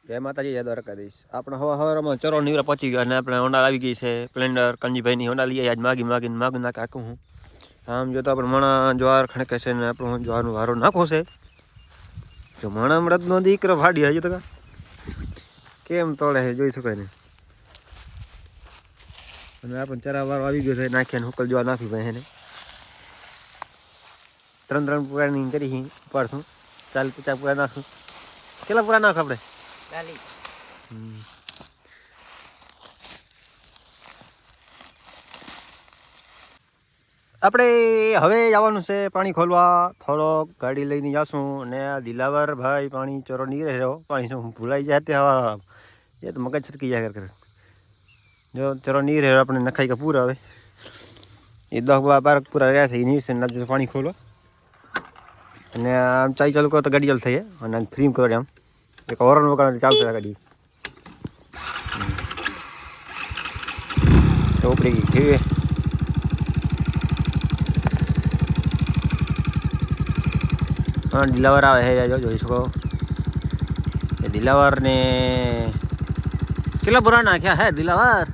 જય માતાજી, જય દ્વારકાધીશ. આપણે હવામાં ચરો નીવરા પહોંચી ગયા અને આપણે હોન્ડા આવી ગઈ છે સ્પ્લેન્ડર. કંજીભાઈની હોન્ડા લઈ આજ માગી નાખે આખું હું આમ જો તો આપણે મણા જ્વાર ખણકે છે ને આપણું જ્વારનું વારો નાખો છે. જો મણા મૃતનો દીકરો ફાડી હજી તો કેમ તોડે છે જોઈ શકાય ને. અને આપણે ચરા વારો આવી ગયો છે નાખ્યા હુકલ જ્વાર નાખી ભાઈ એને 3 પૂરાની કરી ઉપાડશું. 40-50 પૂરા નાખશું. કેટલા પૂરા નાખ આપણે? 40. આપણે હવે જવાનું છે પાણી ખોલવા. થોડોક ગાડી લઈને જશું અને દિલાવર ભાઈ પાણી ચોરો નીકળે રહ્યો. પાણી શું ભૂલાઈ જાય તે હવા એ તો મગજ છટકી જાય કરે. જો ચોરો નીકળે રહ્યો આપણે નખાઈ કે પૂરા હવે એ 10-12 પૂરા રહ્યા છે એ નીકળશે ને પાણી ખોલવા. અને આમ ચાઈ ચાલુ કરો તો ગાડી ચાલુ થઈ જાય અને ફ્રીમ કરો આમ એક હોરન વગાડે ચાલુ થાય ગાડી. ઉપડી ગઈ હા દિલાવર આવે છે જોઈ શકો. એ દિલાવર ને કેટલા પૂરા નાખ્યા હે દિલાવર?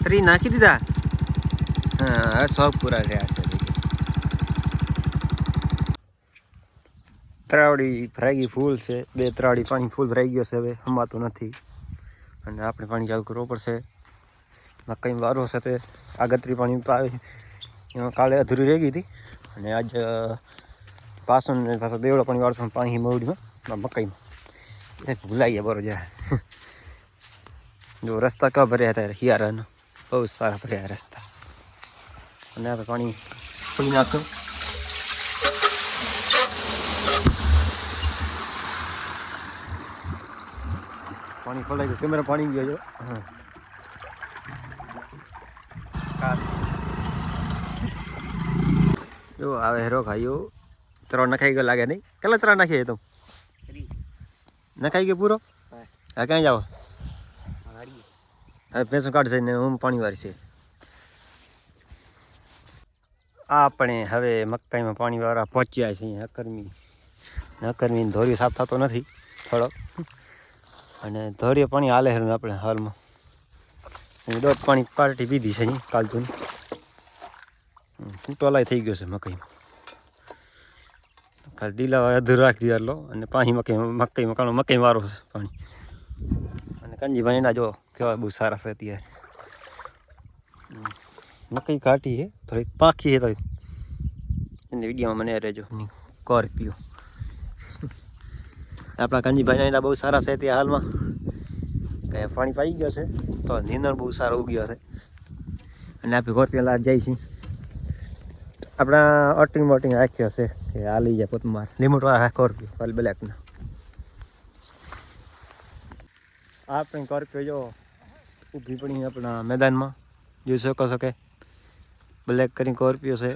3 નાખી દીધા. હા 100 પૂરા રહ્યા છે. ત્રાવડી ભરાઈ ગઈ ફૂલ છે. 2 ત્રાવડી પાણી ફૂલ ભરાઈ ગયો છે. હવે હમાતું નથી અને આપણે પાણી ચાલુ કરવું પડશે. મકાઈ વારો છે તે આગતરી પાણી પાવે કાલે અધૂરી રહી ગઈ હતી અને આજ પાછું બેવડો પાણી વાળશું પાણી મવડીમાં મકાઈમાં ભૂલાઈ ગયા બરો જાય. જો રસ્તા કેવા ભર્યા હતા હિયારાનો બહુ સારા ભર્યા રસ્તા. અને આપણે પાણી ખોલી નાખશું. પાણી ખોલાઈ ગયું. કેમેરા પાણી ગયો જો. હા કાસ જો આવે હેરો ખાઈઓ. ચરો નખાઈ ગયો લાગે નહીં? કેટલા ચરા નાખીએ તું? નખાઈ ગયો પૂરો? હા ક્યાં જાઓ? હવે ભેંસો કાઢશે ને હું પાણી વારશે. આપણે હવે મકાઈમાં પાણી વાળા પહોંચ્યા છીએ. હકરમી ધોરી સાફ થતો નથી થોડોક અને ધોરીએ પાણી હાલે છે આપણે હાલમાં. દોઢ પાણી પાર્ટી પીધી છે અહીં કાલતું ટોલાઈ થઈ ગયો છે મકાઈમાં. ખાલી દિલાવા અધૂર રાખી દીધા લો અને પાણી મકાઈ વારો છે પાણી. અને કંજીભાઈ એના જો કેવા બહુ સારા છે અત્યારે. મકાઈ ઘાટી છે થોડીક પાખી છે થોડીક. એની વિડીયોમાં મને રહેજો સ્કોર્પિયો. આપણા કંજીભાઈ એના બહુ સારા છે ત્યાં હાલમાં. કે પાણી પાઈ ગયો છે તો નીંદર બહુ સારો ઉગ્યો છે. અને આપણે સ્કોર્પિયો લાગ જાય છે. આપણા ઓટિંગ રાખ્યો છે કે હાલી જાય પોતમાર લિમિટવાળા સ્કોર્પિયો કાલ બ્લેકના. આપણે સ્કોર્પિયો જો ઊભી પડી આપણા મેદાનમાં જોઈ શકો છો કે બ્લેક કરીને સ્કોર્પિયો છે.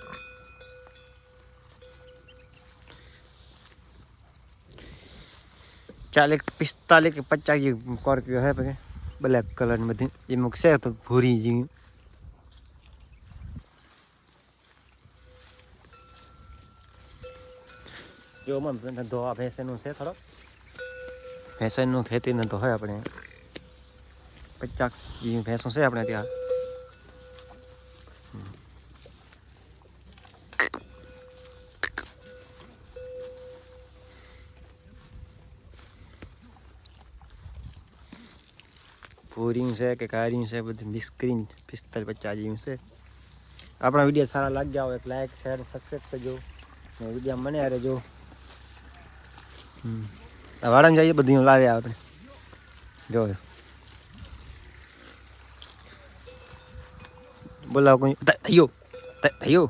ચાલીસ 45 કે 50 સ્કોર્પિયો હે પછી બ્લેક કલરની બધી એ મૂકશે તો ભૂરી જેવી. જો મને ધોવા ભેંસનું છે ખરો. ભેંસનું ખેતીને તો હોય આપણે 50 જેવી ભેંસો છે આપણે ત્યાં. ભૂરી છે કે કારી છે બધી મિક્સ કરીને 45-50 જેવી છે. આપણા વિડીયો સારા લાગ્યા હોય લાઈક શેર સબસ્ક્રાઈબ કરજો ને વિડીયો મને રહેજો. વાળામાં જઈએ બધું લાવે આપણે જો બોલાવો કોઈ થયો